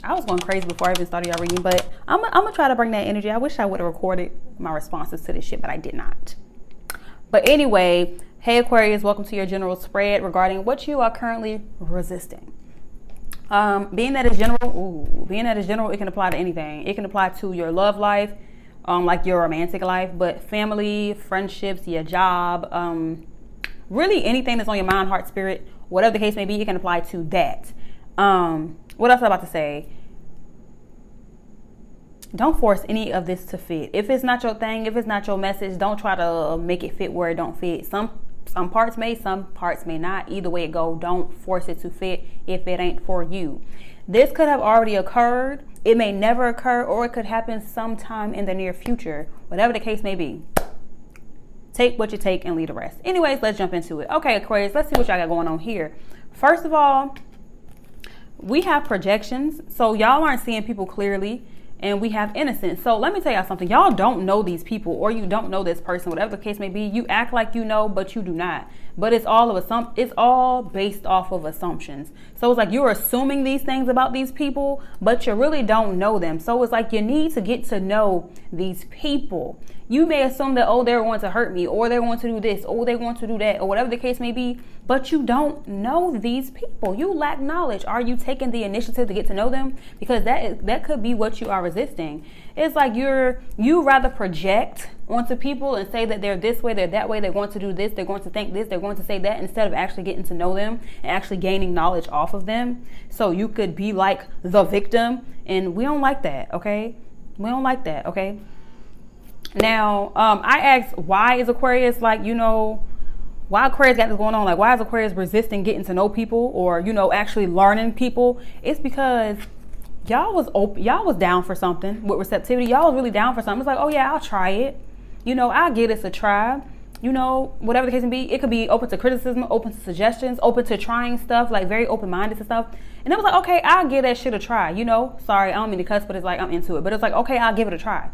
I was going crazy before I even started y'all reading, but I'm gonna try to bring that energy. I wish I would have recorded my responses to this shit, but I did not. But anyway, hey Aquarius, welcome to your general spread regarding what you are currently resisting. Being that it's general, it can apply to anything. It can apply to your love life, like your romantic life, but family, friendships, your job, really anything that's on your mind, heart, spirit, whatever the case may be, it can apply to that. What else am I about to say? Don't force any of this to fit. If it's not your thing, if it's not your message, don't try to make it fit where it don't fit. Some parts may, some parts may not. Either way it go, don't force it to fit if it ain't for you. This could have already occurred. It may never occur, or it could happen sometime in the near future. Whatever the case may be. Take what you take and leave the rest. Anyways, let's jump into it. Okay, Aquarius, let's see what y'all got going on here. First of all, we have projections. So y'all aren't seeing people clearly. And we have innocence. So let me tell y'all something. Y'all don't know these people, or you don't know this person, whatever the case may be. You act like you know, but you do not. But it's all based off of assumptions. So it's like you're assuming these things about these people, but you really don't know them. So it's like you need to get to know these people. You may assume that, oh, they're going to hurt me, or they're going to do this, or they're going to do that, or whatever the case may be, but you don't know these people. You lack knowledge. Are you taking the initiative to get to know them? Because that could be what you are resisting. It's like you rather project onto people and say that they're this way, they're that way, they're going to do this, they're going to think this, they're going to say that, instead of actually getting to know them and actually gaining knowledge off of them. So you could be like the victim, and we don't like that, okay? We don't like that, okay? Now, I asked, why is Aquarius why Aquarius got this going on? Like, why is Aquarius resisting getting to know people, or, actually learning people? It's because y'all was down for something with receptivity. Y'all was really down for something. It's like, oh yeah, I'll try it. I'll give this a try. Whatever the case may be, it could be open to criticism, open to suggestions, open to trying stuff, like very open-minded to stuff. And it was like, okay, I'll give that shit a try. Sorry, I don't mean to cuss, but it's like, I'm into it. But it's like, okay, I'll give it a try.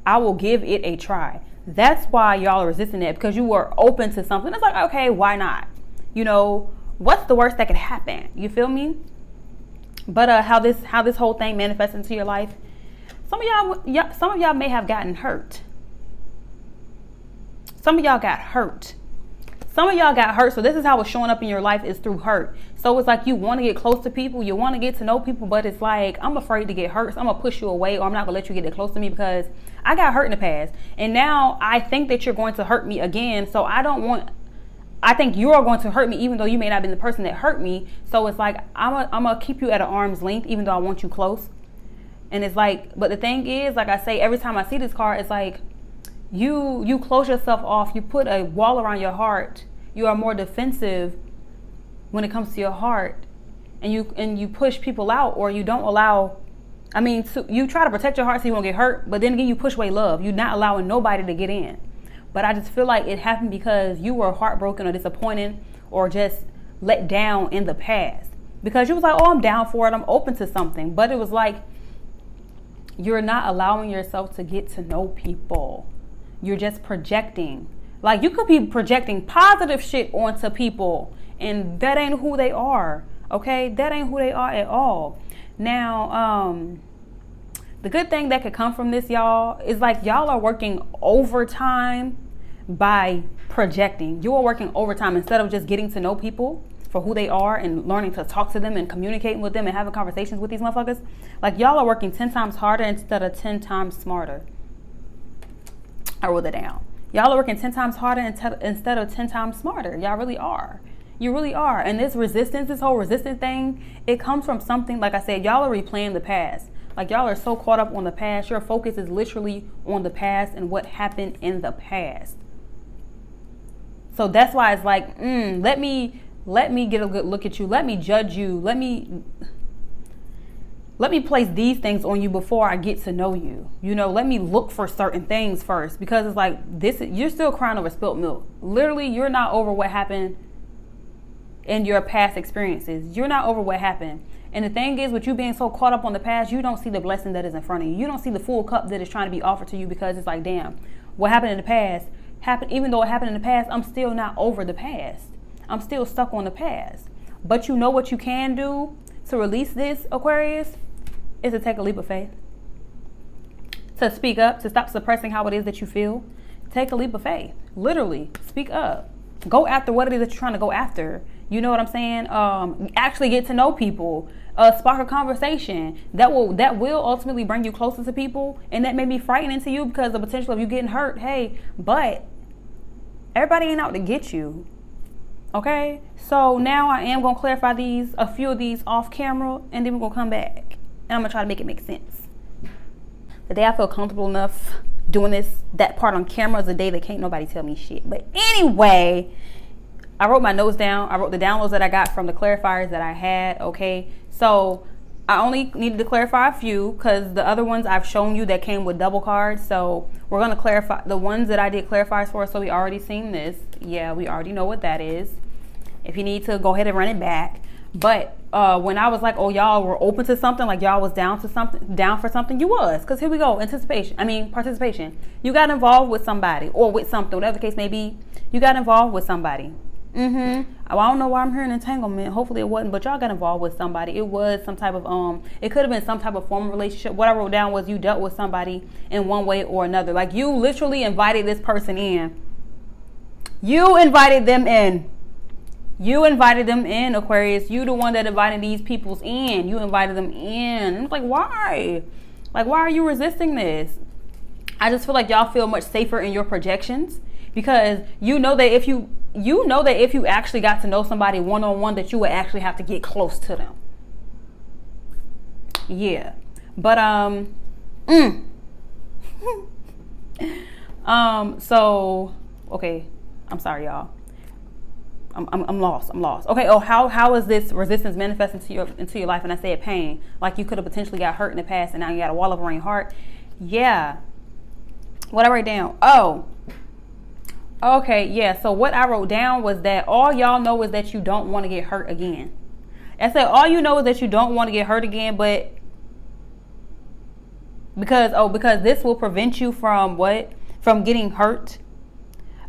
I will give it a try. That's why y'all are resisting it, because you were open to something. It's like, okay, why not? What's the worst that could happen? You feel me? But how this whole thing manifests into your life, some of y'all may have gotten hurt. Some of y'all got hurt. So this is how it's showing up in your life, is through hurt. So it's like you want to get close to people, you want to get to know people, but it's like, I'm afraid to get hurt, so I'm going to push you away, or I'm not going to let you get that close to me because I got hurt in the past. And now I think that you're going to hurt me again, so I think you're going to hurt me, even though you may not be the person that hurt me. So it's like, I'm going to keep you at an arm's length, even though I want you close. And it's like, but the thing is, like I say, every time I see this card, it's like, you close yourself off, you put a wall around your heart, you are more defensive when it comes to your heart, and you push people out, or you don't allow, you try to protect your heart so you won't get hurt, but then again, you push away love. You're not allowing nobody to get in. But I just feel like it happened because you were heartbroken or disappointed or just let down in the past, because you was like, oh, I'm down for it, I'm open to something. But it was like, you're not allowing yourself to get to know people. You're just projecting. Like, you could be projecting positive shit onto people, and that ain't who they are, okay? That ain't who they are at all. Now, the good thing that could come from this, y'all, is like y'all are working overtime by projecting. You are working overtime instead of just getting to know people for who they are and learning to talk to them and communicating with them and having conversations with these motherfuckers. Like, y'all are working 10 times harder instead of 10 times smarter. I wrote that down. Y'all are working 10 times harder instead of 10 times smarter. Y'all really are. You really are. And this whole resistance thing, it comes from something, like I said, y'all are replaying the past. Like, y'all are so caught up on the past. Your focus is literally on the past and what happened in the past. So that's why it's like, let me get a good look at you. Let me judge you. Let me place these things on you before I get to know you. Let me look for certain things first, because it's like, you're still crying over spilt milk. Literally, you're not over what happened in your past experiences. You're not over what happened. And the thing is, with you being so caught up on the past, you don't see the blessing that is in front of you. You don't see the full cup that is trying to be offered to you, because it's like, damn, what happened in the past happened. Even though it happened in the past, I'm still not over the past. I'm still stuck on the past. But you know what you can do to release this, Aquarius? is to take a leap of faith. To speak up, to stop suppressing how it is that you feel. Take a leap of faith. Literally, speak up. Go after what it is that you're trying to go after. You know what I'm saying? Actually get to know people. Spark a conversation that will ultimately bring you closer to people, and that may be frightening to you because the potential of you getting hurt. Hey, but everybody ain't out to get you. Okay, so now I am gonna clarify a few of these off camera, and then we're gonna come back and I'm gonna try to make it make sense. The day I feel comfortable enough doing that part on camera is the day that can't nobody tell me shit. But anyway, I wrote my notes down. I wrote the downloads that I got from the clarifiers that I had. Okay, so I only needed to clarify a few because the other ones I've shown you that came with double cards. So we're gonna clarify the ones that I did clarifiers for. So we already seen this. Yeah, we already know what that is. If you need to, go ahead and run it back. But when I was like, oh, y'all were open to something, like y'all was down for something, you was. Because here we go, participation. You got involved with somebody or with something, whatever the case may be. You got involved with somebody. Well, I don't know why I'm hearing entanglement. Hopefully it wasn't, but y'all got involved with somebody. It was some type of, it could have been some type of formal relationship. What I wrote down was you dealt with somebody in one way or another. Like you literally invited this person in. You invited them in. You invited them in, Aquarius. You the one that invited these peoples in. You invited them in. I'm like, why? Like, why are you resisting this? I just feel like y'all feel much safer in your projections because you know that if you actually got to know somebody one-on-one, that you would actually have to get close to them. Yeah. But so okay. I'm sorry, y'all. I'm lost. Okay. Oh, how is this resistance manifest into your life? And I said pain. Like you could have potentially got hurt in the past, and now you got a wall of rain heart. Yeah. What I write down? Oh. Okay. Yeah. So what I wrote down was that all y'all know is that you don't want to get hurt again. I said all you know is that you don't want to get hurt again, but because this will prevent you from getting hurt,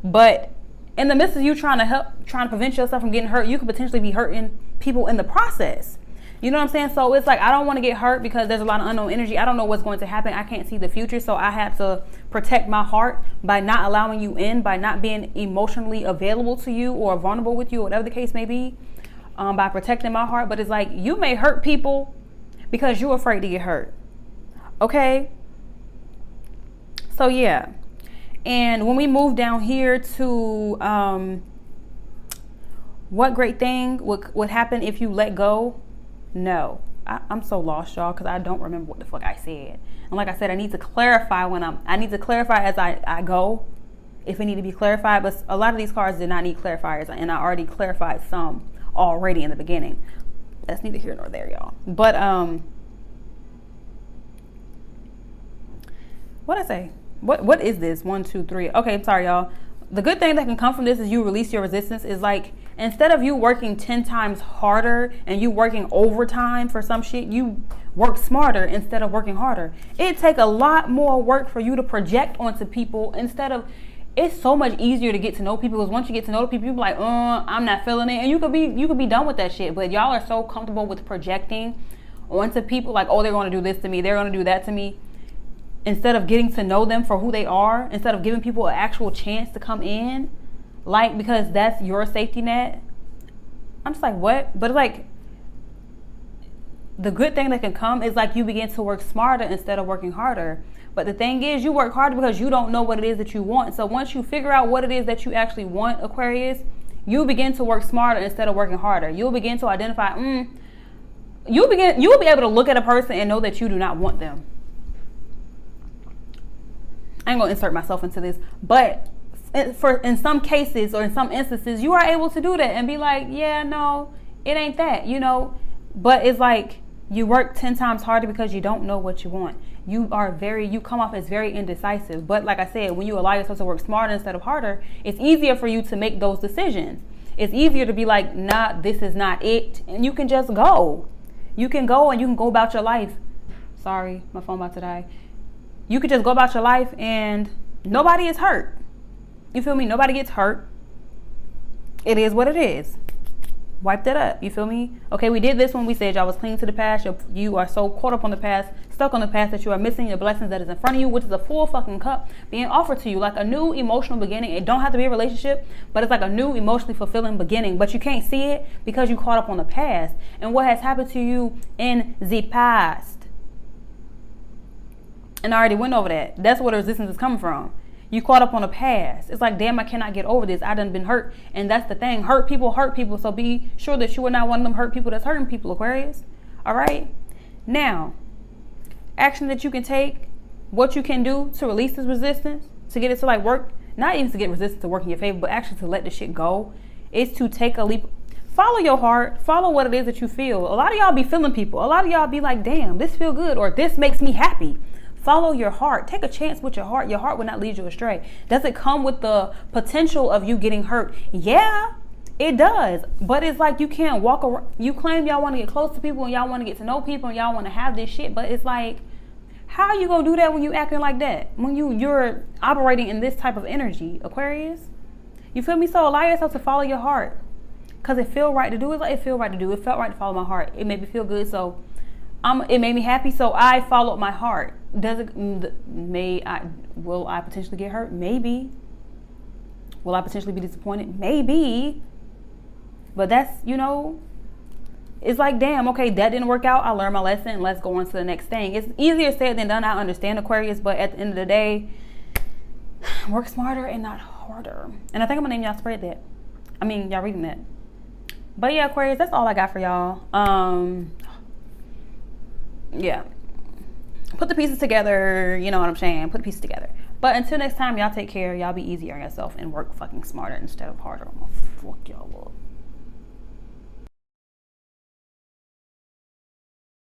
but in the midst of you trying to prevent yourself from getting hurt, you could potentially be hurting people in the process. You know what I'm saying? So it's like, I don't want to get hurt because there's a lot of unknown energy. I don't know what's going to happen. I can't see the future. So I have to protect my heart by not allowing you in, by not being emotionally available to you or vulnerable with you, whatever the case may be, by protecting my heart. But it's like, you may hurt people because you're afraid to get hurt. Okay? So yeah. And when we move down here to what great thing would happen if you let go? No. I'm so lost, y'all, because I don't remember what the fuck I said. And like I said, I need to clarify as I go if it need to be clarified. But a lot of these cards did not need clarifiers, and I already clarified some already in the beginning. That's neither here nor there, y'all. But what'd I say? What is this? 1, 2, 3. Okay, I'm sorry, y'all. The good thing that can come from this is you release your resistance. Is like, instead of you working 10 times harder and you working overtime for some shit, you work smarter instead of working harder. It take a lot more work for you to project onto people instead of, it's so much easier to get to know people because once you get to know people, you're like, I'm not feeling it. And you could be done with that shit. But y'all are so comfortable with projecting onto people like, oh, they're going to do this to me. They're going to do that to me. Instead of getting to know them for who they are, instead of giving people an actual chance to come in, like, because that's your safety net. I'm just like, what? But it's like, the good thing that can come is like you begin to work smarter instead of working harder. But the thing is, you work harder because you don't know what it is that you want. So once you figure out what it is that you actually want, Aquarius, you begin to work smarter instead of working harder. You'll begin to identify, you'll be able to look at a person and know that you do not want them. I ain't gonna insert myself into this, but in some cases or in some instances, you are able to do that and be like, yeah, no, it ain't that, you know. But it's like you work 10 times harder because you don't know what you want. You come off as very indecisive. But like I said, when you allow yourself to work smarter instead of harder, it's easier for you to make those decisions. It's easier to be like, nah, this is not it, and you can just go. You can go and you can go about your life. Sorry, my phone about to die. You could just go about your life and nobody is hurt. You feel me? Nobody gets hurt. It is what it is. Wipe that up. You feel me? Okay, we did this when we said y'all was clinging to the past. You are so caught up on the past, stuck on the past, that you are missing the blessings that is in front of you, which is a full fucking cup being offered to you, like a new emotional beginning. It don't have to be a relationship, but it's like a new emotionally fulfilling beginning. But you can't see it because you caught up on the past and what has happened to you in the past. And I already went over that. That's where the resistance is coming from. You caught up on the past. It's like, damn, I cannot get over this. I done been hurt. And that's the thing. Hurt people. So be sure that you are not one of them hurt people that's hurting people, Aquarius. All right? Now, action that you can take, what you can do to release this resistance, to get it to like work, not even to get resistance to work in your favor, but actually to let the shit go, is to take a leap. Follow your heart. Follow what it is that you feel. A lot of y'all be feeling people. A lot of y'all be like, damn, this feel good, or this makes me happy. Follow your heart. Take a chance with your heart. Your heart will not lead you astray. Does it come with the potential of you getting hurt? Yeah, it does. But it's like you can't walk around. You claim y'all want to get close to people and y'all want to get to know people and y'all want to have this shit. But it's like, how you gonna do that when you acting like that? When you're operating in this type of energy, Aquarius? You feel me? So allow yourself to follow your heart. Because it feel right to do. It's like it feel right to do. It felt right to follow my heart. It made me feel good. So it made me happy, so I followed my heart. Will I potentially get hurt? Maybe. Will I potentially be disappointed? Maybe. But that's, it's like, damn, okay, that didn't work out. I learned my lesson. Let's go on to the next thing. It's easier said than done. I understand, Aquarius, but at the end of the day, work smarter and not harder. And I think I'm gonna name y'all spread that. Y'all reading that. But yeah, Aquarius, that's all I got for y'all. Yeah, put the pieces together. You know what I'm saying? Put the pieces together. But until next time, y'all take care. Y'all be easy on yourself and work fucking smarter instead of harder. I'm gonna fuck y'all up.